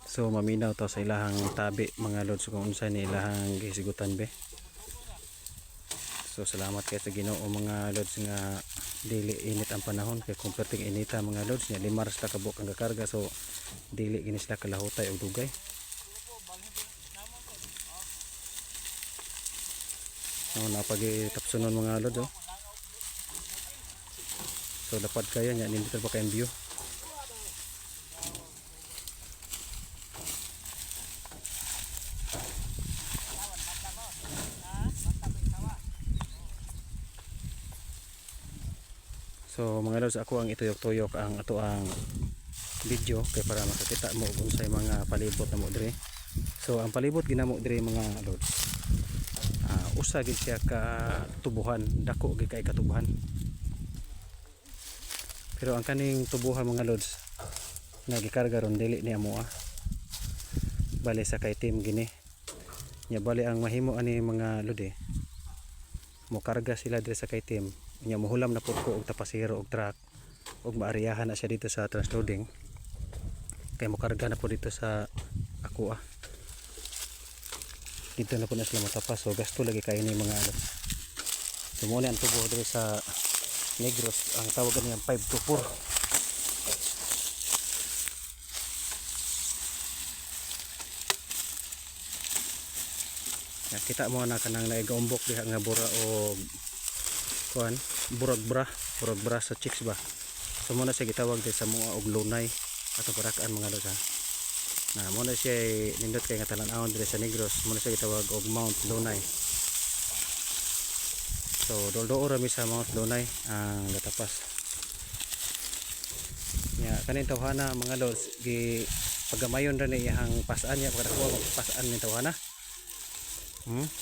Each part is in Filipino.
So maminaw to sa ilahang tabi mga lods kung unsa ni ilahang gisigutan be. So salamat kay sa Ginoo mga lods nga dili init ang panahon kay kung perting inita mga lods nya limar sa kabuk ang kakarga, so dili gini sila kalahutay og dugay. So napagitapsunon mga lods oh. So dapat kaya nya nindito pa kay view. So mga lods, ako ang ituyok-tuyok ang ato ang video kay para makakita mo kung unsay mga palibot na mo dire. So ang palibot ginamo dire mga lods, usa gid siya ka tubuhan, dako gid kay katubuhan. Pero ang kaning tubuhan mga lods nga gikarga ron dili ni amo bali sa kay team gini. Nya bali ang mahimo ani mga lodi, mo karga sila dire sa kay team. Nya mohulam na pud ko og tapasero og truck og maariyahan na siya dito sa transloading kay mo karga na po dito sa ako dito na po na sila matapas, so gasto lagi kay ni mga ano. So mo ni ang tubo dito sa Negros, ang tawag niya 524. Nakita mo na kanang naigaumbok diha nga bura o kuan burag bra sa chicks ba. So muna siya gitawag din sa mga og lunay ato parakaan mga lods ha. Na muna siya nindot kay nga talan-awon dire sa Negros, muna siya gitawag og Mount Lunay. So doldo rami sa Mount Lunay ang gatapas. Nya kanin tawhana mga lods gi pagamayon ra ni iyang pasaan niya pagkakuha mag pasaan ni tawhana.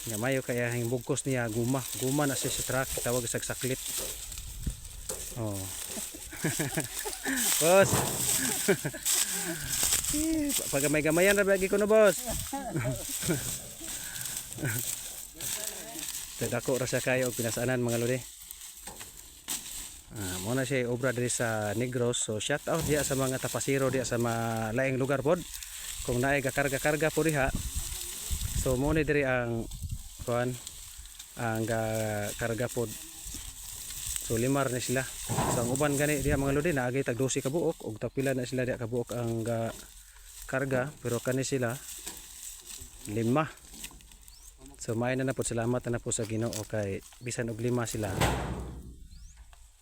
Nya mayo kaya hing bugkos niya guma na siya sa truck, tawag sa saklit. Oh. Boss. Pag gamay-gamayan ra lagi ko no boss. Dako ra siya kayo og pinasaanan mga lodi. Mo na siya obra diri sa Negros, so shout out diya sa mga tapasiro diya sa malaing lugar pod. Kung naay gakarga-karga po diha, so mo ni diri ang kuan ang karga pod. So limar na sila. So ang uban gani diha mga lodi naagay tag 12 ka buok og tapila na sila diha ka buok ang karga, pero kani sila 5. So may na po, salamat na po sa Ginoo kay bisan og 5 sila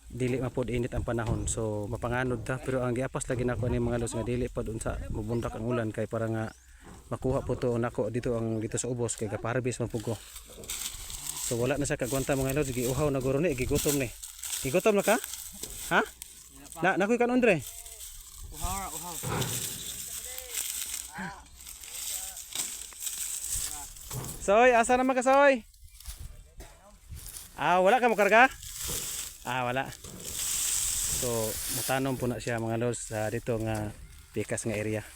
dili mapod init ang panahon, so mapanganod ta. Pero ang giapas lagi nako ni mga lods nga dili pa unsa mabundak ang ulan kay para nga makuha po to nako dito ang dito sa ubos kay gapaharbis man pug ko. So wala na sa kagwanta mga lods, giuhaw na guro ni, gigutom ni. Gigutom na ka? Ha? Nakoy kanon dre. Uhaw. Soy, asa naman ka soy? Wala ka mo karga? Wala. So mutanom po na siya mga lods sa dito nga pikas nga area.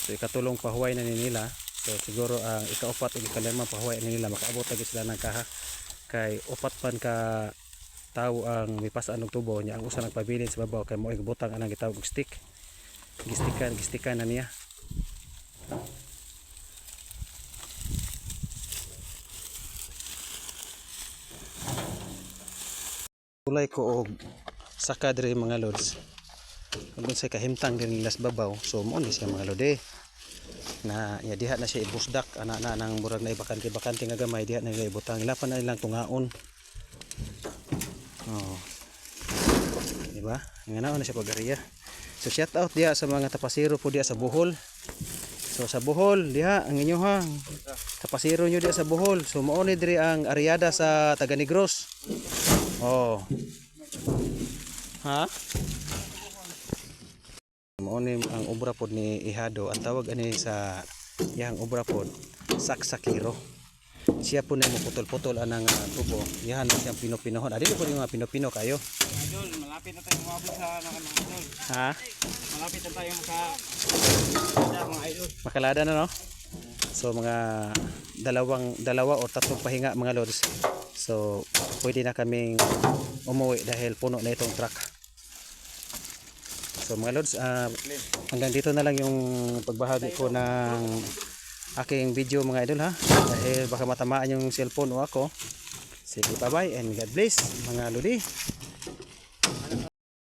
So ikatulong pahuway na nila. So siguro ang ikaupat o ikalima pahuway na nila, makaabot lagi sila ng kaha. Kay upat pan ka tao ang mipasaan og tubo niya, ang usa nagpabilin sa babaw kay mo'y butang anang gitawag og stick. Gistikan na niya. Tulay ko og saka diri mga lods. Kung say kahimtang din nila sa babaw, so mo ni siya mga lodi. Na ya diha na siya ibusdak ana nang murag na ibakante nga gamay, diha na nila ibutang, ilapan na nilang tungaon. Oh. Diba? Nganaon na siya pag-ariya. So shout out diha sa mga tapasiro po diha sa Bohol. So sa Bohol diha ang inyo tapasiro nyo diha sa Bohol. So mao ni diri ang areada sa taga Negros. Oh. Ha? Mao ni ang obra pod ni Ihado, ang tawag ani sa yang obra pod saksakiro. Siya po na mo putol-putol anang tubo. Yahan na siyang pino-pinohon. Dili po yung mga pino-pino kayo. Idol, malapit na tayo mabot sa idol. Ha? Malapit na tayo mga idol. Makalada na no? So mga dalawa o tatlong pahinga mga lods. So pwede na kaming umuwi dahil puno na itong truck. So mga lods, hanggang dito na lang yung pagbahagi ko ng aking video mga idol ha. Dahil baka matamaan yung cellphone o ako. Sige, bye bye and God bless mga lodi.